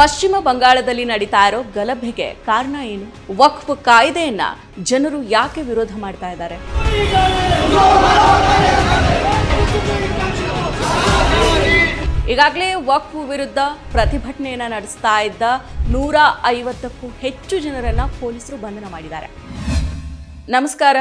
ಪಶ್ಚಿಮ ಬಂಗಾಳದಲ್ಲಿ ನಡೀತಾ ಇರೋ ಗಲಭೆಗೆ ಕಾರಣ ಏನು? ವಕ್ಫ್ ಕಾಯ್ದೆಯನ್ನ ಜನರು ಯಾಕೆ ವಿರೋಧ ಮಾಡ್ತಾ ಇದ್ದಾರೆ? ಈಗಾಗಲೇ ವಕ್ಫ್ ವಿರುದ್ಧ ಪ್ರತಿಭಟನೆಯನ್ನ ನಡೆಸ್ತಾ ಇದ್ದ 150ಕ್ಕೂ ಹೆಚ್ಚು ಜನರನ್ನ ಪೊಲೀಸರು ಬಂಧನ ಮಾಡಿದ್ದಾರೆ. ನಮಸ್ಕಾರ.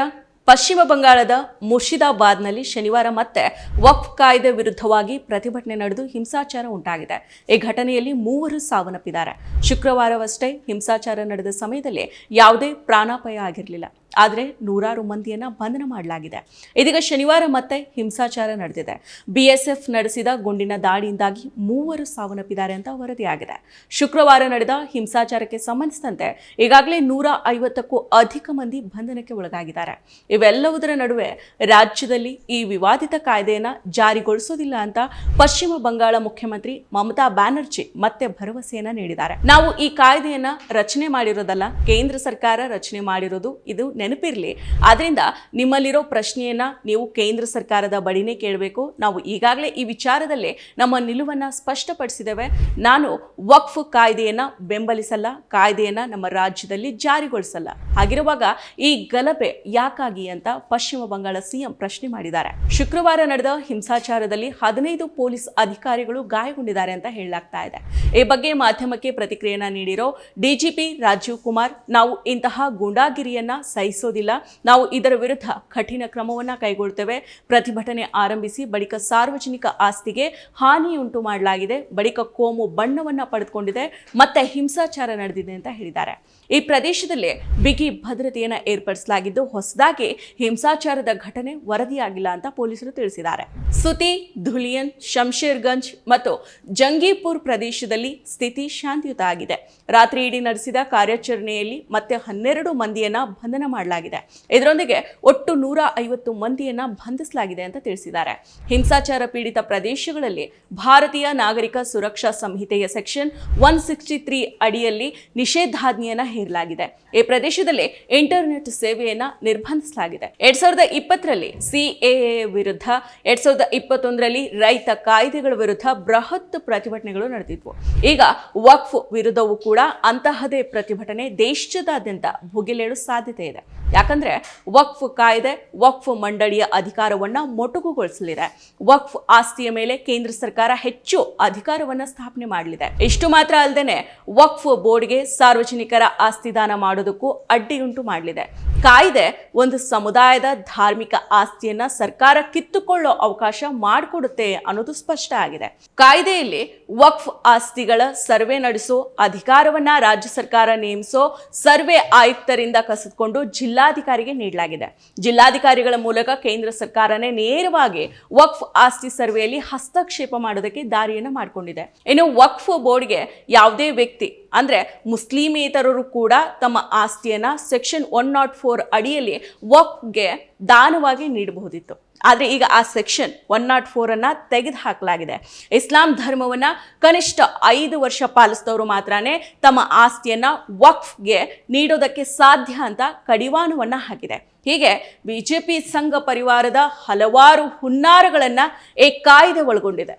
ಪಶ್ಚಿಮ ಬಂಗಾಳದ ಮುರ್ಷಿದಾಬಾದ್ನಲ್ಲಿ ಶನಿವಾರ ಮತ್ತೆ ವಕ್ಫ್ ಕಾಯ್ದೆ ವಿರುದ್ಧವಾಗಿ ಪ್ರತಿಭಟನೆ ನಡೆದು ಹಿಂಸಾಚಾರ ಉಂಟಾಗಿದೆ. ಈ ಘಟನೆಯಲ್ಲಿ 3 ಸಾವನ್ನಪ್ಪಿದ್ದಾರೆ. ಶುಕ್ರವಾರವಷ್ಟೇ ಹಿಂಸಾಚಾರ ನಡೆದ ಸಮಯದಲ್ಲಿ ಯಾವುದೇ ಪ್ರಾಣಾಪಾಯ ಆಗಿರಲಿಲ್ಲ. ಆದರೆ ನೂರಾರು ಮಂದಿಯನ್ನ ಬಂಧನ ಮಾಡಲಾಗಿದೆ. ಇದೀಗ ಶನಿವಾರ ಮತ್ತೆ ಹಿಂಸಾಚಾರ ನಡೆದಿದೆ. BSF ನಡೆಸಿದ ಗುಂಡಿನ ದಾಳಿಯಿಂದಾಗಿ 3 ಸಾವನ್ನಪ್ಪಿದ್ದಾರೆ ಅಂತ ವರದಿಯಾಗಿದೆ. ಶುಕ್ರವಾರ ನಡೆದ ಹಿಂಸಾಚಾರಕ್ಕೆ ಸಂಬಂಧಿಸಿದಂತೆ ಈಗಾಗಲೇ 150ಕ್ಕೂ ಅಧಿಕ ಮಂದಿ ಬಂಧನಕ್ಕೆ ಒಳಗಾಗಿದ್ದಾರೆ. ಇವೆಲ್ಲವುದರ ನಡುವೆ ರಾಜ್ಯದಲ್ಲಿ ಈ ವಿವಾದಿತ ಕಾಯ್ದೆಯನ್ನ ಜಾರಿಗೊಳಿಸೋದಿಲ್ಲ ಅಂತ ಪಶ್ಚಿಮ ಬಂಗಾಳ ಮುಖ್ಯಮಂತ್ರಿ ಮಮತಾ ಬ್ಯಾನರ್ಜಿ ಮತ್ತೆ ಭರವಸೆಯನ್ನ ನೀಡಿದ್ದಾರೆ. ನಾವು ಈ ಕಾಯ್ದೆಯನ್ನ ರಚನೆ ಮಾಡಿರೋದಲ್ಲ, ಕೇಂದ್ರ ಸರ್ಕಾರ ರಚನೆ ಮಾಡಿರೋದು. ಇದು ನೆನಪಿರಲಿ. ಆದ್ರಿಂದ ನಿಮ್ಮಲ್ಲಿರೋ ಪ್ರಶ್ನೆಯನ್ನ ನೀವು ಕೇಂದ್ರ ಸರ್ಕಾರದ ಬಳಿನೇ ಕೇಳಬೇಕು. ನಾವು ಈಗಾಗಲೇ ಈ ವಿಚಾರದಲ್ಲಿ ನಮ್ಮ ನಿಲುವನ್ನ ಸ್ಪಷ್ಟಪಡಿಸಿದ್ದೇವೆ. ನಾನು ವಕ್ಫ್ ಕಾಯ್ದೆಯನ್ನ ಬೆಂಬಲಿಸಲ್ಲ, ಕಾಯ್ದೆಯನ್ನ ನಮ್ಮ ರಾಜ್ಯದಲ್ಲಿ ಜಾರಿಗೊಳಿಸಲ್ಲ. ಹಾಗಿರುವಾಗ ಈ ಗಲಭೆ ಯಾಕಾಗಿ ಅಂತ ಪಶ್ಚಿಮ ಬಂಗಾಳ ಸಿಎಂ ಪ್ರಶ್ನೆ ಮಾಡಿದ್ದಾರೆ. ಶುಕ್ರವಾರ ನಡೆದ ಹಿಂಸಾಚಾರದಲ್ಲಿ 15 ಪೊಲೀಸ್ ಅಧಿಕಾರಿಗಳು ಗಾಯಗೊಂಡಿದ್ದಾರೆ ಅಂತ ಹೇಳಲಾಗ್ತಾ ಇದೆ. ಈ ಬಗ್ಗೆ ಮಾಧ್ಯಮಕ್ಕೆ ಪ್ರತಿಕ್ರಿಯೆಯನ್ನ ನೀಡಿರೋ DGP ರಾಜೀವ್ ಕುಮಾರ್, ನಾವು ಇಂತಹ ಗೂಂಡಾಗಿರಿಯನ್ನ ಸಹಿಸೋದಿಲ್ಲ. ನಾವು ಇದರ ವಿರುದ್ಧ ಕಠಿಣ ಕ್ರಮವನ್ನ ಕೈಗೊಳ್ಳುತ್ತೇವೆ. ಪ್ರತಿಭಟನೆ ಆರಂಭಿಸಿ ಬಳಿಕ ಸಾರ್ವಜನಿಕ ಆಸ್ತಿಗೆ ಹಾನಿಯುಂಟು ಮಾಡಲಾಗಿದೆ. ಬಳಿಕ ಕೋಮು ಬಣ್ಣವನ್ನ ಪಡೆದುಕೊಂಡಿದೆ, ಮತ್ತೆ ಹಿಂಸಾಚಾರ ನಡೆದಿದೆ ಅಂತ ಹೇಳಿದ್ದಾರೆ. ಈ ಪ್ರದೇಶದಲ್ಲಿ ಬಿಗಿ ಭದ್ರತೆಯನ್ನ ಏರ್ಪಡಿಸಲಾಗಿದ್ದು ಹೊಸದಾಗಿ ಹಿಂಸಾಚಾರದ ಘಟನೆ ವರದಿಯಾಗಿಲ್ಲ ಅಂತ ಪೊಲೀಸರು ತಿಳಿಸಿದ್ದಾರೆ. ಸುತಿ, ಧುಲಿಯನ್, ಶಂಶೇರ್ಗಂಜ್ ಮತ್ತು ಜಂಗೀಪುರ್ ಪ್ರದೇಶದಲ್ಲಿ ಸ್ಥಿತಿ ಶಾಂತಿಯುತ ಆಗಿದೆ. ರಾತ್ರಿ ಇಡೀ ನಡೆಸಿದ ಕಾರ್ಯಾಚರಣೆಯಲ್ಲಿ ಮತ್ತೆ 12 ಮಂದಿಯನ್ನ ಬಂಧನ ಮಾಡಲಾಗಿದೆ. ಇದರೊಂದಿಗೆ ಒಟ್ಟು 150 ಮಂದಿಯನ್ನ ಬಂಧಿಸಲಾಗಿದೆ ಅಂತ ತಿಳಿಸಿದ್ದಾರೆ. ಹಿಂಸಾಚಾರ ಪೀಡಿತ ಪ್ರದೇಶಗಳಲ್ಲಿ ಭಾರತೀಯ ನಾಗರಿಕ ಸುರಕ್ಷಾ ಸಂಹಿತೆಯ ಸೆಕ್ಷನ್ 163 ಅಡಿಯಲ್ಲಿ ನಿಷೇಧಾಜ್ಞೆಯನ್ನ ಹೇರಲಾಗಿದೆ. ಈ ಪ್ರದೇಶದಲ್ಲಿ ಇಂಟರ್ನೆಟ್ ಸೇವೆಯನ್ನ ನಿರ್ಬಂಧಿಸಲಾಗಿದೆ. 2020ರಲ್ಲಿ CAA ವಿರುದ್ಧ, 2021ರಲ್ಲಿ ರೈತ ಕಾಯ್ದೆಗಳ ವಿರುದ್ಧ ಬೃಹತ್ ಪ್ರತಿಭಟನೆಗಳು ನಡೆದಿದ್ವು. ಈಗ ವಕ್ಫ್ ವಿರುದ್ಧವೂ ಕೂಡ ಅಂತಹದೇ ಪ್ರತಿಭಟನೆ ದೇಶದಾದ್ಯಂತ ಭುಗಿಲೇಳು ಸಾಧ್ಯತೆ ಇದೆ. ಯಾಕಂದ್ರೆ ವಕ್ಫ್ ಕಾಯ್ದೆ ವಕ್ಫ್ ಮಂಡಳಿಯ ಅಧಿಕಾರವನ್ನ ಮೊಟಕುಗೊಳಿಸಲಿದೆ. ವಕ್ಫ್ ಆಸ್ತಿಯ ಮೇಲೆ ಕೇಂದ್ರ ಸರ್ಕಾರ ಹೆಚ್ಚು ಅಧಿಕಾರವನ್ನ ಸ್ಥಾಪನೆ ಮಾಡಲಿದೆ. ಇಷ್ಟು ಮಾತ್ರ ಅಲ್ಲದೆ ವಕ್ಫ್ ಬೋರ್ಡ್ಗೆ ಸಾರ್ವಜನಿಕರ ಆಸ್ತಿ ದಾನ ಮಾಡೋದಕ್ಕೂ ಅಡ್ಡಿಯುಂಟು ಮಾಡಲಿದೆ. ಕಾಯ್ದೆ ಒಂದು ಸಮುದಾಯದ ಧಾರ್ಮಿಕ ಆಸ್ತಿಯನ್ನ ಸರ್ಕಾರ ಕಿತ್ತುಕೊಳ್ಳೋ ಅವಕಾಶ ಮಾಡಿಕೊಡುತ್ತೆ ಅನ್ನೋದು ಸ್ಪಷ್ಟ ಆಗಿದೆ. ಕಾಯ್ದೆಯಲ್ಲಿ ವಕ್ಫ್ ಆಸ್ತಿಗಳ ಸರ್ವೆ ನಡೆಸೋ ಅಧಿಕಾರವನ್ನ ರಾಜ್ಯ ಸರ್ಕಾರ ನೇಮಿಸೋ ಸರ್ವೆ ಆಯುಕ್ತರಿಂದ ಕಸಿದುಕೊಂಡು ಜಿಲ್ಲಾಧಿಕಾರಿಗೆ ನೀಡಲಾಗಿದೆ. ಜಿಲ್ಲಾಧಿಕಾರಿಗಳ ಮೂಲಕ ಕೇಂದ್ರ ಸರ್ಕಾರನೇ ನೇರವಾಗಿ ವಕ್ಫ್ ಆಸ್ತಿ ಸರ್ವೆಯಲ್ಲಿ ಹಸ್ತಕ್ಷೇಪ ಮಾಡೋದಕ್ಕೆ ದಾರಿಯನ್ನು ಮಾಡಿಕೊಂಡಿದೆ. ಇನ್ನು ವಕ್ಫ್ ಬೋರ್ಡ್ಗೆ ಯಾವುದೇ ವ್ಯಕ್ತಿ ಅಂದ್ರೆ ಮುಸ್ಲಿಮೇತರರು ಕೂಡ ತಮ್ಮ ಆಸ್ತಿಯನ್ನ ಸೆಕ್ಷನ್ 104 ಅಡಿಯಲ್ಲಿ ವಕ್ಫ್ಗೆ ದಾನವಾಗಿ ನೀಡಬಹುದಿತ್ತು. ಆದರೆ ಈಗ ಆ ಸೆಕ್ಷನ್ 104 ಅನ್ನ ತೆಗೆದು ಹಾಕಲಾಗಿದೆ. ಇಸ್ಲಾಂ ಧರ್ಮವನ್ನ ಕನಿಷ್ಠ 5 ವರ್ಷ ಪಾಲಿಸಿದವರು ಮಾತ್ರನೇ ತಮ್ಮ ಆಸ್ತಿಯನ್ನ ವಕ್ಫ್ಗೆ ನೀಡೋದಕ್ಕೆ ಸಾಧ್ಯ ಅಂತ ಕಡಿವಾಣವನ್ನ ಹಾಕಿದೆ. ಹೀಗೆ ಬಿಜೆಪಿ ಸಂಘ ಪರಿವಾರದ ಹಲವಾರು ಹುನ್ನಾರಗಳನ್ನ ಈ ಕಾಯ್ದೆ ಒಳಗೊಂಡಿದೆ.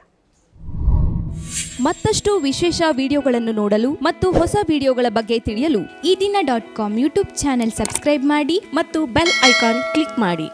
ಮತ್ತಷ್ಟು ವಿಶೇಷ ವಿಡಿಯೋಗಳನ್ನು ನೋಡಲು ಮತ್ತು ಹೊಸ ವಿಡಿಯೋಗಳ ಬಗ್ಗೆ ತಿಳಿಯಲು ಈ ದಿನ .com ಯೂಟ್ಯೂಬ್ ಚಾನೆಲ್ ಸಬ್ಸ್ಕ್ರೈಬ್ ಮಾಡಿ ಮತ್ತು ಬೆಲ್ ಐಕಾನ್ ಕ್ಲಿಕ್ ಮಾಡಿ.